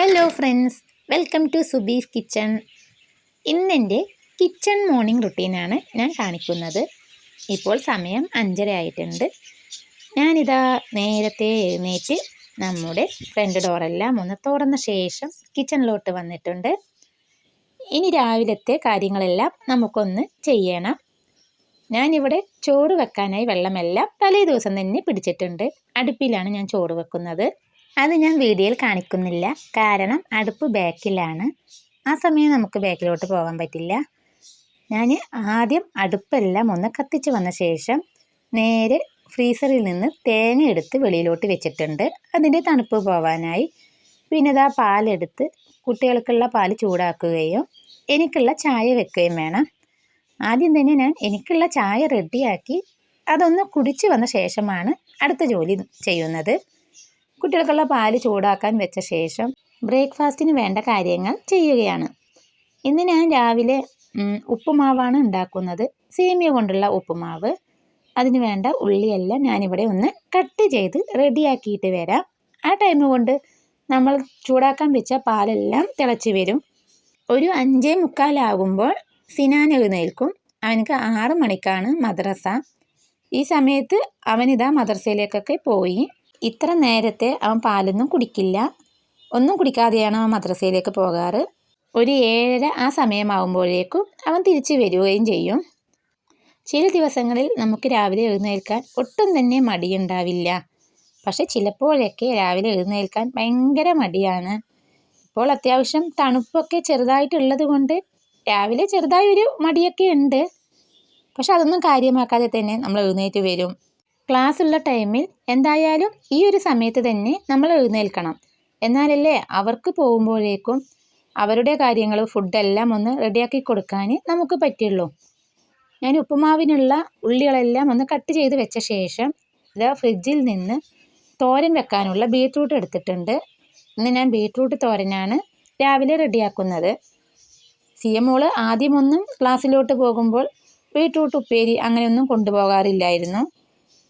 Hello friends, welcome to Subi's kitchen. ഇന്നെൻ്റെ kitchen morning റുട്ടീനാണ് ഞാൻ കാണിക്കുന്നത്. ഇപ്പോൾ സമയം 5:30 ആയിട്ടുണ്ട്. ഞാനിതാ നേരത്തെ എഴുന്നേറ്റ് നമ്മുടെ ഫ്രണ്ട് ഡോറെല്ലാം ഒന്ന് തുറന്ന ശേഷം കിച്ചണിലോട്ട് വന്നിട്ടുണ്ട്. ഇനി രാവിലത്തെ കാര്യങ്ങളെല്ലാം നമുക്കൊന്ന് ചെയ്യണം. ഞാനിവിടെ ചോറ് വെക്കാനായി വെള്ളമെല്ലാം തലേ ദിവസം തന്നെ പിടിച്ചിട്ടുണ്ട്. അടുപ്പിലാണ് ഞാൻ ചോറ് വെക്കുന്നത്. അത് ഞാൻ വീഡിയോയിൽ കാണിക്കുന്നില്ല, കാരണം അടുപ്പ് ബാക്കിലാണ്. ആ സമയം നമുക്ക് ബാക്കിലോട്ട് പോകാൻ പറ്റില്ല. ഞാൻ ആദ്യം അടുപ്പെല്ലാം ഒന്ന് കത്തിച്ച് വന്ന ശേഷം നേരെ ഫ്രീസറിൽ നിന്ന് തേങ്ങ എടുത്ത് വെളിയിലോട്ട് വെച്ചിട്ടുണ്ട്, അതിൻ്റെ തണുപ്പ് പോവാനായി. പിന്നെ ഇതാ പാലെടുത്ത് കുട്ടികൾക്കുള്ള പാൽ ചൂടാക്കുകയും എനിക്കുള്ള ചായ വെക്കുകയും വേണം. ആദ്യം തന്നെ ഞാൻ എനിക്കുള്ള ചായ റെഡിയാക്കി അതൊന്ന് കുടിച്ച് വന്ന ശേഷമാണ് അടുത്ത ജോലി ചെയ്യുന്നത്. കുട്ടികൾക്കുള്ള പാല് ചൂടാക്കാൻ വെച്ച ശേഷം ബ്രേക്ക്ഫാസ്റ്റിന് വേണ്ട കാര്യങ്ങൾ ചെയ്യുകയാണ്. ഇന്ന് ഞാൻ രാവിലെ ഉപ്പുമാവാണ് ഉണ്ടാക്കുന്നത്, സേമിയ കൊണ്ടുള്ള ഉപ്പുമാവ്. അതിന് വേണ്ട ഉള്ളിയെല്ലാം ഞാനിവിടെ ഒന്ന് കട്ട് ചെയ്ത് റെഡിയാക്കിയിട്ട് വരാം. ആ ടൈം കൊണ്ട് നമ്മൾ ചൂടാക്കാൻ വെച്ച പാലെല്ലാം തിളച്ച് വരും. ഒരു 5:45 സിനാൻ എഴുന്നേൽക്കും. അവനക്ക് 6 മണിക്കാണ് മദ്രസ. ഈ സമയത്ത് അവനിതാ മദ്രസയിലേക്കൊക്കെ പോയി. ഇത്ര നേരത്തെ അവൻ പാലൊന്നും കുടിക്കില്ല, ഒന്നും കുടിക്കാതെയാണ് അവൻ മദ്രസയിലേക്ക് പോകാറ്. ഒരു 7:30 ആ സമയമാകുമ്പോഴേക്കും അവൻ തിരിച്ചു വരികയും ചെയ്യും. ചില ദിവസങ്ങളിൽ നമുക്ക് രാവിലെ എഴുന്നേൽക്കാൻ ഒട്ടും തന്നെ മടിയുണ്ടാവില്ല. പക്ഷെ ചിലപ്പോഴൊക്കെ രാവിലെ എഴുന്നേൽക്കാൻ ഭയങ്കര മടിയാണ്. ഇപ്പോൾ അത്യാവശ്യം തണുപ്പൊക്കെ ചെറുതായിട്ടുള്ളത് കൊണ്ട് രാവിലെ ചെറുതായി ഒരു മടിയൊക്കെ ഉണ്ട്. പക്ഷെ അതൊന്നും കാര്യമാക്കാതെ തന്നെ നമ്മൾ എഴുന്നേറ്റ് വരും. ക്ലാസ് ഉള്ള ടൈമിൽ എന്തായാലും ഈ ഒരു സമയത്ത് തന്നെ നമ്മൾ എഴുന്നേൽക്കണം. എന്നാലല്ലേ അവർക്ക് പോകുമ്പോഴേക്കും അവരുടെ കാര്യങ്ങൾ ഫുഡെല്ലാം ഒന്ന് റെഡിയാക്കി കൊടുക്കാൻ നമുക്ക് പറ്റുള്ളൂ. ഞാൻ ഉപ്പുമാവിനുള്ള ഉള്ളികളെല്ലാം ഒന്ന് കട്ട് ചെയ്ത് വെച്ച ശേഷം ഇതാ ഫ്രിഡ്ജിൽ നിന്ന് തോരൻ വെക്കാനുള്ള ബീട്രൂട്ട് എടുത്തിട്ടുണ്ട്. ഇന്ന് ഞാൻ ബീട്രൂട്ട് തോരനാണ് രാവിലെ റെഡിയാക്കുന്നത്. സിയമോള് ആദ്യമൊന്നും ക്ലാസ്സിലോട്ട് പോകുമ്പോൾ ബീട്രൂട്ട് ഉപ്പേരി അങ്ങനെയൊന്നും കൊണ്ടുപോകാറില്ലായിരുന്നു.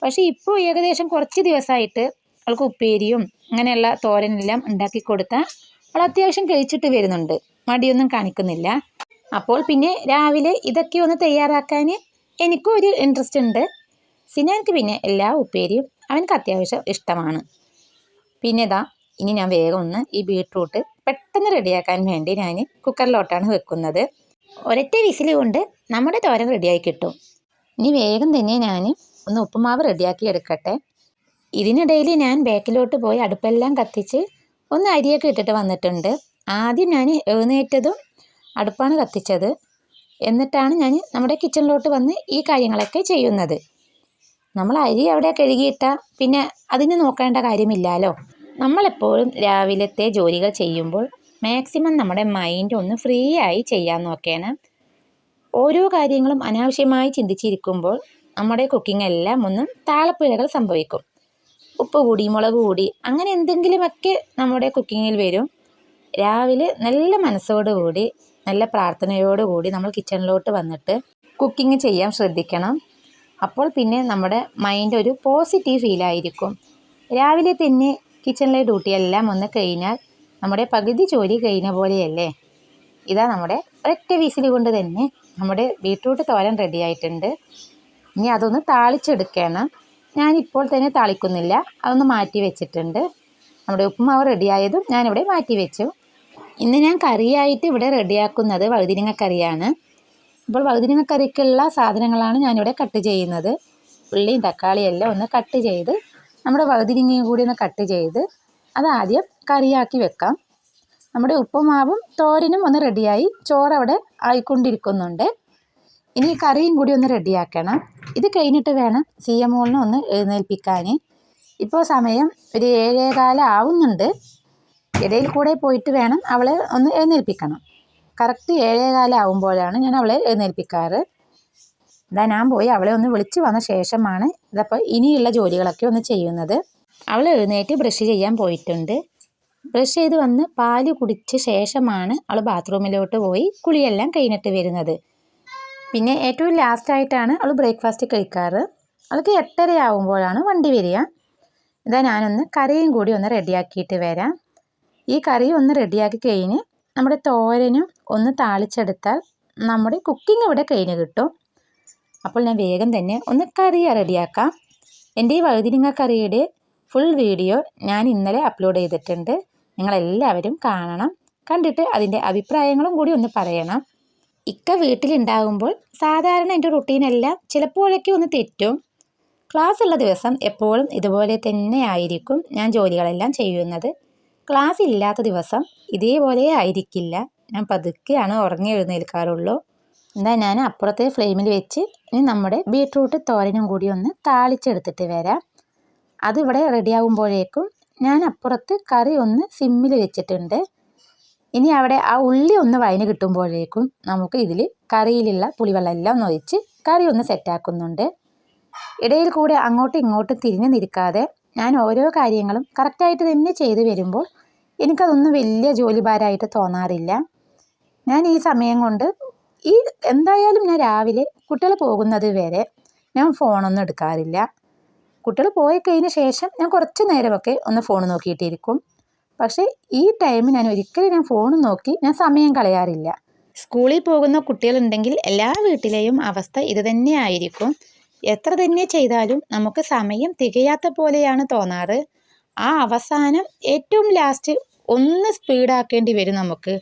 പക്ഷേ ഇപ്പോൾ ഏകദേശം കുറച്ച് ദിവസമായിട്ട് അവൾക്ക് ഉപ്പേരിയും അങ്ങനെയുള്ള തോരനെല്ലാം ഉണ്ടാക്കി കൊടുത്താൽ അവൾ അത്യാവശ്യം കഴിച്ചിട്ട് വരുന്നുണ്ട്, മടിയൊന്നും കാണിക്കുന്നില്ല. അപ്പോൾ പിന്നെ രാവിലെ ഇതൊക്കെ ഒന്ന് തയ്യാറാക്കാൻ എനിക്കും ഒരു ഇൻട്രസ്റ്റ് ഉണ്ട്. സിനാൻക്ക് പിന്നെ എല്ലാ ഉപ്പേരിയും അവനക്ക് അത്യാവശ്യം ഇഷ്ടമാണ്. പിന്നെ ഇനി ഞാൻ വേഗം ഒന്ന് ഈ ബീട്രൂട്ട് പെട്ടെന്ന് റെഡിയാക്കാൻ വേണ്ടി ഞാൻ കുക്കറിലോട്ടാണ് വെക്കുന്നത്. ഒരൊറ്റ വിസിൽ കൊണ്ട് നമ്മുടെ തോരൻ റെഡിയായി കിട്ടും. ഇനി വേഗം തന്നെ ഞാൻ ഒന്ന് ഉപ്പുമാവ് റെഡിയാക്കി എടുക്കട്ടെ. ഇതിനിടയിൽ ഞാൻ ബാക്കിലോട്ട് പോയി അടുപ്പെല്ലാം കത്തിച്ച് ഒന്ന് അരിയൊക്കെ ഇട്ടിട്ട് വന്നിട്ടുണ്ട്. ആദ്യം ഞാൻ എഴുന്നേറ്റതും അടുപ്പാണ് കത്തിച്ചത്, എന്നിട്ടാണ് ഞാൻ നമ്മുടെ കിച്ചണിലോട്ട് വന്ന് ഈ കാര്യങ്ങളൊക്കെ ചെയ്യുന്നത്. നമ്മൾ അരി അവിടെ കഴുകിയിട്ടാൽ പിന്നെ അതിന് നോക്കേണ്ട കാര്യമില്ലല്ലോ. നമ്മളെപ്പോഴും രാവിലത്തെ ജോലികൾ ചെയ്യുമ്പോൾ മാക്സിമം നമ്മുടെ മൈൻഡ് ഒന്ന് ഫ്രീ ആയി ചെയ്യാൻ നോക്കണം. ഓരോ കാര്യങ്ങളും അനാവശ്യമായി ചിന്തിച്ചിരിക്കുമ്പോൾ നമ്മുടെ കുക്കിംഗ് എല്ലാം ഒന്നും താളപ്പിഴകൾ സംഭവിക്കും. ഉപ്പ് കൂടി, മുളക് കൂടി, അങ്ങനെ എന്തെങ്കിലുമൊക്കെ നമ്മുടെ കുക്കിങ്ങിൽ വരും. രാവിലെ നല്ല മനസ്സോടുകൂടി നല്ല പ്രാർത്ഥനയോടുകൂടി നമ്മൾ കിച്ചണിലോട്ട് വന്നിട്ട് കുക്കിംഗ് ചെയ്യാൻ ശ്രദ്ധിക്കണം. അപ്പോൾ പിന്നെ നമ്മുടെ മൈൻഡ് ഒരു പോസിറ്റീവ് ഫീലായിരിക്കും. രാവിലെ തന്നെ കിച്ചണിലെ ഡ്യൂട്ടിയെല്ലാം ഒന്ന് കഴിഞ്ഞാൽ നമ്മുടെ പകുതി ജോലി കഴിഞ്ഞ പോലെയല്ലേ. ഇതാ നമ്മുടെ ഒറ്റ വിസിൽ കൊണ്ട് തന്നെ നമ്മുടെ ബീട്രൂട്ട് തോരൻ റെഡി ആയിട്ടുണ്ട്. ഇനി അതൊന്ന് താളിച്ചെടുക്കണം. ഞാനിപ്പോൾ തന്നെ താളിക്കുന്നില്ല, അതൊന്ന് മാറ്റി വെച്ചിട്ടുണ്ട്. നമ്മുടെ ഉപ്പുമാവ് റെഡിയായതും ഞാനിവിടെ മാറ്റി വെച്ചു. ഇന്ന് ഞാൻ കറിയായിട്ട് ഇവിടെ റെഡിയാക്കുന്നത് വഴുതിനങ്ങ കറിയാണ്. അപ്പോൾ വഴുതിനങ്ങ കറിക്കുള്ള സാധനങ്ങളാണ് ഞാനിവിടെ കട്ട് ചെയ്യുന്നത്. ഉള്ളിയും തക്കാളിയും എല്ലാം ഒന്ന് കട്ട് ചെയ്ത് നമ്മുടെ വഴുതിനങ്ങയും കൂടി ഒന്ന് കട്ട് ചെയ്ത് അതാദ്യം കറിയാക്കി വെക്കാം. നമ്മുടെ ഉപ്പുമാവും തോരനും ഒന്ന് റെഡിയായി, ചോറവിടെ ആയിക്കൊണ്ടിരിക്കുന്നുണ്ട്. ഇനി കറിയും കൂടി ഒന്ന് റെഡിയാക്കണം. ഇത് കഴിഞ്ഞിട്ട് വേണം സിയമോളിനെ ഒന്ന് എഴുന്നേൽപ്പിക്കാൻ. ഇപ്പോൾ സമയം ഒരു 7:15 ആവുന്നുണ്ട്. ഇടയിൽ കൂടെ പോയിട്ട് വേണം അവളെ ഒന്ന് എഴുന്നേൽപ്പിക്കണം. കറക്റ്റ് 7:15 ആവുമ്പോഴാണ് ഞാൻ അവളെ എഴുന്നേൽപ്പിക്കാറ്. ഞാൻ പോയി അവളെ ഒന്ന് വിളിച്ച് വന്ന ശേഷമാണ് ഇതപ്പോൾ ഇനിയുള്ള ജോലികളൊക്കെ ഒന്ന് ചെയ്യുന്നത്. അവൾ എഴുന്നേറ്റ് ബ്രഷ് ചെയ്യാൻ പോയിട്ടുണ്ട്. ബ്രഷ് ചെയ്ത് വന്ന് പാല് കുടിച്ച ശേഷമാണ് അവൾ ബാത്റൂമിലോട്ട് പോയി കുളിയെല്ലാം കഴിഞ്ഞിട്ട് വരുന്നത്. പിന്നെ ഏറ്റവും ലാസ്റ്റായിട്ടാണ് അവൾ ബ്രേക്ക്ഫാസ്റ്റ് കഴിക്കാറ്. അവൾക്ക് 8:30 ആവുമ്പോഴാണ് വണ്ടി വരിക. ഞാനൊന്ന് കറിയും കൂടി ഒന്ന് റെഡിയാക്കിയിട്ട് വരാം. ഈ കറി ഒന്ന് റെഡിയാക്കി കഴിഞ്ഞ് നമ്മുടെ തോരനും ഒന്ന് താളിച്ചെടുത്താൽ നമ്മുടെ കുക്കിംഗ് ഇവിടെ കഴിഞ്ഞ് കിട്ടും. അപ്പോൾ ഞാൻ വേഗം തന്നെ ഒന്ന് കറി റെഡിയാക്കാം. എൻ്റെ ഈ വഴുതിരിങ്ങ കറിയുടെ ഫുൾ വീഡിയോ ഞാൻ ഇന്നലെ അപ്ലോഡ് ചെയ്തിട്ടുണ്ട്. നിങ്ങളെല്ലാവരും കാണണം. കണ്ടിട്ട് അതിൻ്റെ അഭിപ്രായങ്ങളും കൂടി ഒന്ന് പറയണം. ഇക്ക വീട്ടിലുണ്ടാകുമ്പോൾ സാധാരണ എൻ്റെ റുട്ടീനെല്ലാം ചിലപ്പോഴൊക്കെ ഒന്ന് തെറ്റും. ക്ലാസ് ഉള്ള ദിവസം എപ്പോഴും ഇതുപോലെ തന്നെ ആയിരിക്കും ഞാൻ ജോലികളെല്ലാം ചെയ്യുന്നത്. ക്ലാസ് ഇല്ലാത്ത ദിവസം ഇതേപോലെ ആയിരിക്കില്ല. ഞാൻ പതുക്കെയാണ് ഉറങ്ങി എഴുന്നേൽക്കാറുള്ളൂ. എന്താ ഞാൻ അപ്പുറത്തെ ഫ്ലെയിമിൽ വെച്ച് ഇനി നമ്മുടെ ബീട്രൂട്ട് തോരനും കൂടി ഒന്ന് താളിച്ചെടുത്തിട്ട് വരാം. അതിവിടെ റെഡിയാകുമ്പോഴേക്കും ഞാൻ അപ്പുറത്ത് കറി ഒന്ന് സിമ്മിൽ വെച്ചിട്ടുണ്ട്. ഇനി അവിടെ ആ ഉള്ളി ഒന്ന് വഴഞ്ഞ് കിട്ടുമ്പോഴേക്കും നമുക്ക് ഇതിൽ കറിയിലുള്ള പുളിവെള്ളം എല്ലാം ഒന്ന് ഒഴിച്ച് കറി ഒന്ന് സെറ്റാക്കുന്നുണ്ട്. ഇടയിൽ കൂടെ അങ്ങോട്ടും ഇങ്ങോട്ടും തിരിഞ്ഞു നിൽക്കാതെ ഞാൻ ഓരോ കാര്യങ്ങളും കറക്റ്റായിട്ട് തന്നെ ചെയ്തു വരുമ്പോൾ എനിക്കതൊന്നും വലിയ ജോലിഭാരമായിട്ട് തോന്നാറില്ല. ഞാൻ ഈ സമയം കൊണ്ട് എന്തായാലും ഞാൻ രാവിലെ കുട്ടികൾ പോകുന്നത് വരെ ഞാൻ ഫോണൊന്നും എടുക്കാറില്ല. കുട്ടികൾ പോയി കഴിഞ്ഞ ശേഷം ഞാൻ കുറച്ച് നേരമൊക്കെ ഒന്ന് ഫോൺ നോക്കിയിട്ടിരിക്കും. പക്ഷേ ഈ ടൈം ഞാൻ ഒരിക്കലും ഫോൺ നോക്കി ഞാൻ സമയം കളയാറില്ല. സ്കൂളിൽ പോകുന്ന കുട്ടികളുണ്ടെങ്കിൽ എല്ലാ വീട്ടിലെയും അവസ്ഥ ഇത് തന്നെ ആയിരിക്കും. എത്ര തന്നെ ചെയ്താലും നമുക്ക് സമയം തികയാത്ത പോലെയാണ് തോന്നാറ്. ആ അവസാനം ഏറ്റവും ലാസ്റ്റ് ഒന്ന് സ്പീഡാക്കേണ്ടി വരും നമുക്ക്.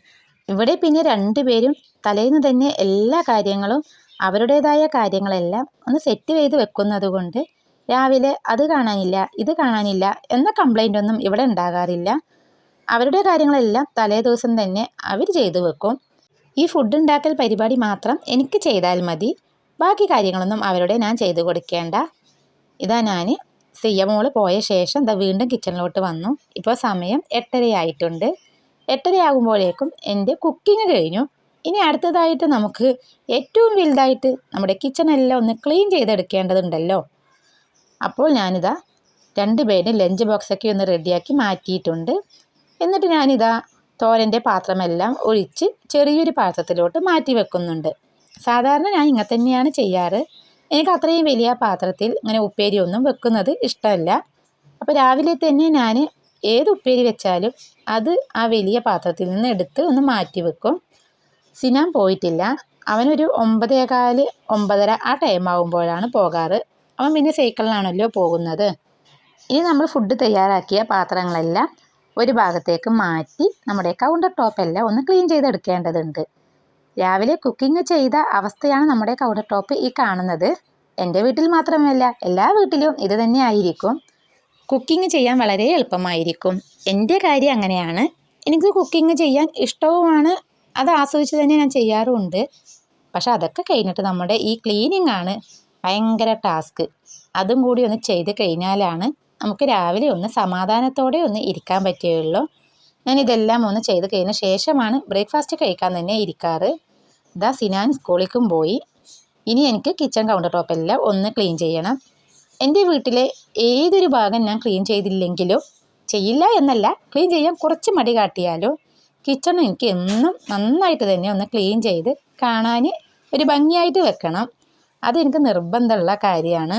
ഇവിടെ പിന്നെ രണ്ടുപേരും തലേന്ന് തന്നെ എല്ലാ കാര്യങ്ങളും അവരുടേതായ കാര്യങ്ങളെല്ലാം ഒന്ന് സെറ്റ് ചെയ്ത് വെക്കുന്നത് കൊണ്ട് രാവിലെ അത് കാണാനില്ല ഇത് കാണാനില്ല എന്ന കംപ്ലൈൻ്റ് ഒന്നും ഇവിടെ ഉണ്ടാകാറില്ല. അവരുടെ കാര്യങ്ങളെല്ലാം തലേ ദിവസം തന്നെ അവർ ചെയ്തു വെക്കും. ഈ ഫുഡ് ഉണ്ടാക്കൽ പരിപാടി മാത്രം എനിക്ക് ചെയ്താൽ മതി. ബാക്കി കാര്യങ്ങളൊന്നും അവരുടെ ഞാൻ ചെയ്തു കൊടുക്കേണ്ട. ഇതാ ഞാൻ സിയമോള് പോയ ശേഷം വീണ്ടും കിച്ചണിലോട്ട് വന്നു. ഇപ്പോൾ സമയം 8:30 ആയിട്ടുണ്ട്. 8:30 ആകുമ്പോഴേക്കും എൻ്റെ കുക്കിംഗ് കഴിഞ്ഞു. ഇനി അടുത്തതായിട്ട് നമുക്ക് ഏറ്റവും വലുതായിട്ട് നമ്മുടെ കിച്ചണെല്ലാം ഒന്ന് ക്ലീൻ ചെയ്തെടുക്കേണ്ടതുണ്ടല്ലോ. അപ്പോൾ ഞാനിതാ 2 പേരും ലഞ്ച് ബോക്സൊക്കെ ഒന്ന് റെഡിയാക്കി മാറ്റിയിട്ടുണ്ട്. എന്നിട്ട് ഞാനിതാ തോരൻ്റെ പാത്രമെല്ലാം ഒഴിച്ച് ചെറിയൊരു പാത്രത്തിലോട്ട് മാറ്റി വെക്കുന്നുണ്ട്. സാധാരണ ഞാൻ ഇങ്ങനെ തന്നെയാണ് ചെയ്യാറ്. എനിക്ക് അത്രയും വലിയ പാത്രത്തിൽ ഇങ്ങനെ ഉപ്പേരിയൊന്നും വെക്കുന്നത് ഇഷ്ടമല്ല. അപ്പോൾ രാവിലെ തന്നെ ഞാൻ ഏത് ഉപ്പേരി വെച്ചാലും അത് ആ വലിയ പാത്രത്തിൽ നിന്ന് എടുത്ത് ഒന്ന് മാറ്റി വെക്കും. സിനാൻ പോയിട്ടില്ല. അവനൊരു 9:15 9:30 ആ ടൈം ആകുമ്പോഴാണ് പോകാറ്. അവൻ പിന്നെ സൈക്കിളിലാണല്ലോ പോകുന്നത്. ഇനി നമ്മൾ ഫുഡ് തയ്യാറാക്കിയ പാത്രങ്ങളെല്ലാം ഒരു ഭാഗത്തേക്ക് മാറ്റി നമ്മുടെ കൗണ്ടർ ടോപ്പെല്ലാം ഒന്ന് ക്ലീൻ ചെയ്തെടുക്കേണ്ടതുണ്ട്. രാവിലെ കുക്കിംഗ് ചെയ്ത അവസ്ഥയാണ് നമ്മുടെ കൗണ്ടർ ടോപ്പ് ഈ കാണുന്നത്. എൻ്റെ വീട്ടിൽ മാത്രമല്ല എല്ലാ വീട്ടിലും ഇത് തന്നെ ആയിരിക്കും. കുക്കിംഗ് ചെയ്യാൻ വളരെ എളുപ്പമായിരിക്കും. എൻ്റെ കാര്യം അങ്ങനെയാണ്. എനിക്ക് കുക്കിംഗ് ചെയ്യാൻ ഇഷ്ടവുമാണ്. അത് ആസ്വദിച്ച് തന്നെ ഞാൻ ചെയ്യാറുമുണ്ട്. പക്ഷെ അതൊക്കെ കഴിഞ്ഞിട്ട് നമ്മുടെ ഈ ക്ലീനിങ് ആണ് ഭയങ്കര ടാസ്ക്. അതും കൂടി ഒന്ന് ചെയ്ത് കഴിഞ്ഞാലാണ് നമുക്ക് രാവിലെ ഒന്ന് സമാധാനത്തോടെ ഒന്ന് ഇരിക്കാൻ പറ്റുകയുള്ളൂ. ഞാനിതെല്ലാം ഒന്ന് ചെയ്ത് കഴിഞ്ഞ ശേഷമാണ് ബ്രേക്ക്ഫാസ്റ്റ് കഴിക്കാൻ തന്നെ ഇരിക്കാറ്. ഇതാ സിനാൻ സ്കൂളിലേക്കും പോയി. ഇനി എനിക്ക് കിച്ചൺ കൗണ്ടർ ടോപ്പെല്ലാം ഒന്ന് ക്ലീൻ ചെയ്യണം. എൻ്റെ വീട്ടിലെ ഏതൊരു ഭാഗം ഞാൻ ക്ലീൻ ചെയ്തില്ലെങ്കിലും ചെയ്യില്ല എന്നല്ല, ക്ലീൻ ചെയ്യാൻ കുറച്ച് മടി കാട്ടിയാലോ കിച്ചൺ എനിക്ക് എന്നും നന്നായിട്ട് തന്നെ ഒന്ന് ക്ലീൻ ചെയ്ത് കാണാൻ ഒരു ഭംഗിയായിട്ട് വെക്കണം. അതെനിക്ക് നിർബന്ധമുള്ള കാര്യമാണ്.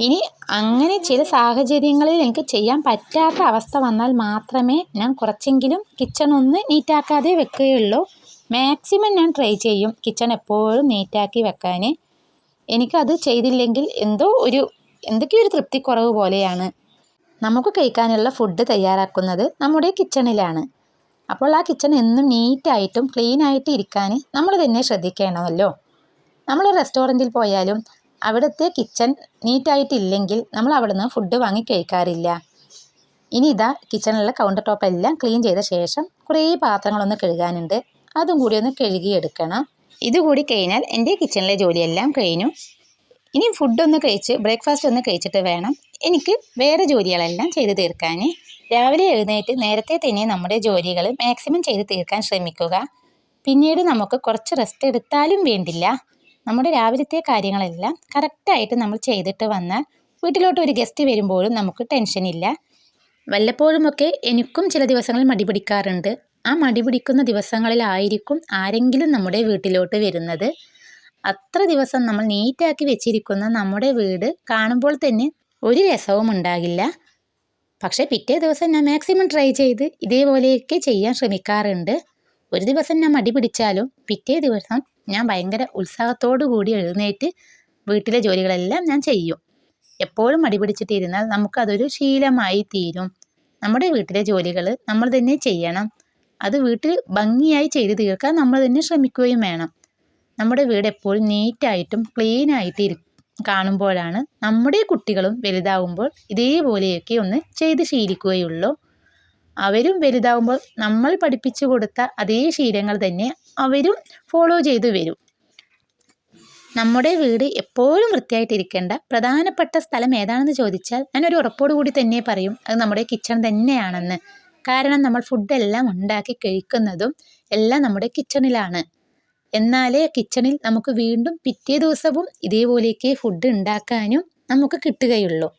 ഇനി അങ്ങനെ ചില സാഹചര്യങ്ങളിൽ എനിക്ക് ചെയ്യാൻ പറ്റാത്ത അവസ്ഥ വന്നാൽ മാത്രമേ ഞാൻ കുറച്ചെങ്കിലും കിച്ചൺ ഒന്ന് നീറ്റാക്കാതെ വെക്കുകയുള്ളൂ. മാക്സിമം ഞാൻ ട്രൈ ചെയ്യും കിച്ചൺ എപ്പോഴും നീറ്റാക്കി വെക്കാൻ. എനിക്കത് ചെയ്തില്ലെങ്കിൽ എന്തൊക്കെയൊരു തൃപ്തിക്കുറവ് പോലെയാണ്. നമുക്ക് കഴിക്കാനുള്ള ഫുഡ് തയ്യാറാക്കുന്നത് നമ്മുടെ കിച്ചണിലാണ്. അപ്പോൾ ആ കിച്ചൺ എന്നും നീറ്റായിട്ടും ക്ലീനായിട്ട് ഇരിക്കാൻ നമ്മൾ തന്നെ ശ്രദ്ധിക്കണമല്ലോ. നമ്മൾ റെസ്റ്റോറൻറ്റിൽ പോയാലും അവിടുത്തെ കിച്ചൺ നീറ്റായിട്ടില്ലെങ്കിൽ നമ്മൾ അവിടെ നിന്ന് ഫുഡ് വാങ്ങി കഴിക്കാറില്ല. ഇനി ഇതാ കിച്ചണിലുള്ള കൗണ്ടർ ടോപ്പ് എല്ലാം ക്ലീൻ ചെയ്ത ശേഷം കുറേ പാത്രങ്ങളൊന്ന് കഴുകാനുണ്ട്. അതും കൂടി ഒന്ന് കഴുകിയെടുക്കണം. ഇതുകൂടി കഴിഞ്ഞാൽ എൻ്റെ കിച്ചണിലെ ജോലിയെല്ലാം കഴിഞ്ഞു. ഇനി ഫുഡൊന്ന് കഴിച്ച് ബ്രേക്ക്ഫാസ്റ്റ് ഒന്ന് കഴിച്ചിട്ട് വേണം എനിക്ക് വേറെ ജോലികളെല്ലാം ചെയ്ത് തീർക്കാൻ. രാവിലെ എഴുന്നേറ്റ് നേരത്തെ തന്നെ നമ്മുടെ ജോലികൾ മാക്സിമം ചെയ്ത് തീർക്കാൻ ശ്രമിക്കുക. പിന്നീട് നമുക്ക് കുറച്ച് റെസ്റ്റ് എടുത്താലും വേണ്ടില്ല. നമ്മുടെ രാവിലത്തെ കാര്യങ്ങളെല്ലാം കറക്റ്റായിട്ട് നമ്മൾ ചെയ്തിട്ട് വന്നാൽ വീട്ടിലോട്ട് ഒരു ഗസ്റ്റ് വരുമ്പോഴും നമുക്ക് ടെൻഷനില്ല. വല്ലപ്പോഴുമൊക്കെ എനിക്കും ചില ദിവസങ്ങളിൽ മടി പിടിക്കാറുണ്ട്. ആ മടി പിടിക്കുന്ന ദിവസങ്ങളിലായിരിക്കും ആരെങ്കിലും നമ്മുടെ വീട്ടിലോട്ട് വരുന്നത്. അത്ര ദിവസം നമ്മൾ നീറ്റാക്കി വെച്ചിരിക്കുന്ന നമ്മുടെ വീട് കാണുമ്പോൾ തന്നെ ഒരു രസവും ഉണ്ടാകില്ല. പക്ഷേ പിറ്റേ ദിവസം ഞാൻ മാക്സിമം ട്രൈ ചെയ്ത് ഇതേപോലെയൊക്കെ ചെയ്യാൻ ശ്രമിക്കാറുണ്ട്. ഒരു ദിവസം ഞാൻ മടി പിടിച്ചാലും പിറ്റേ ദിവസം ഞാൻ ഭയങ്കര ഉത്സാഹത്തോടു കൂടി എഴുന്നേറ്റ് വീട്ടിലെ ജോലികളെല്ലാം ഞാൻ ചെയ്യും. എപ്പോഴും മടി പിടിച്ചിട്ടിരുന്നാൽ നമുക്കതൊരു ശീലമായി തീരും. നമ്മുടെ വീട്ടിലെ ജോലികൾ നമ്മൾ തന്നെ ചെയ്യണം. അത് വീട്ടിൽ ഭംഗിയായി ചെയ്ത് തീർക്കാൻ നമ്മൾ തന്നെ ശ്രമിക്കുകയും വേണം. നമ്മുടെ വീട് എപ്പോഴും നീറ്റായിട്ടും ക്ലീനായിട്ട് കാണുമ്പോഴാണ് നമ്മുടെ കുട്ടികളും വലുതാവുമ്പോൾ ഇതേപോലെയൊക്കെ ഒന്ന് ചെയ്ത് ശീലിക്കുകയുള്ളൂ. അവരും വലുതാവുമ്പോൾ നമ്മൾ പഠിപ്പിച്ചു കൊടുത്ത അതേ ശീലങ്ങൾ തന്നെ അവരും ഫോളോ ചെയ്തു വരും. നമ്മുടെ വീട് എപ്പോഴും വൃത്തിയായിട്ടിരിക്കേണ്ട പ്രധാനപ്പെട്ട സ്ഥലം ഏതാണെന്ന് ചോദിച്ചാൽ ഞാനൊരു ഉറപ്പോടു കൂടി തന്നെ പറയും അത് നമ്മുടെ കിച്ചൺ തന്നെയാണെന്ന്. കാരണം നമ്മൾ ഫുഡെല്ലാം ഉണ്ടാക്കി കഴിക്കുന്നതും എല്ലാം നമ്മുടെ കിച്ചണിലാണ്. എന്നാലേ കിച്ചണിൽ നമുക്ക് വീണ്ടും പിറ്റേ ദിവസവും ഇതേപോലെയൊക്കെ ഫുഡ് ഉണ്ടാക്കാനും നമുക്ക് കിട്ടുകയുള്ളൂ.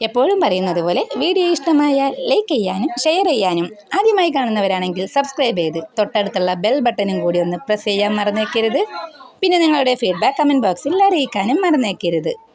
എപ്പോഴും പറയുന്നത് പോലെ വീഡിയോ ഇഷ്ടമായാൽ ലൈക്ക് ചെയ്യാനും ഷെയർ ചെയ്യാനും, ആദ്യമായി കാണുന്നവരാണെങ്കിൽ സബ്സ്ക്രൈബ് ചെയ്ത് തൊട്ടടുത്തുള്ള ബെൽ ബട്ടണും കൂടി ഒന്ന് പ്രസ് ചെയ്യാൻ മറന്നേക്കരുത്. പിന്നെ നിങ്ങളുടെ ഫീഡ്ബാക്ക് കമൻറ്റ് ബോക്സിൽ അറിയിക്കാനും മറന്നേക്കരുത്.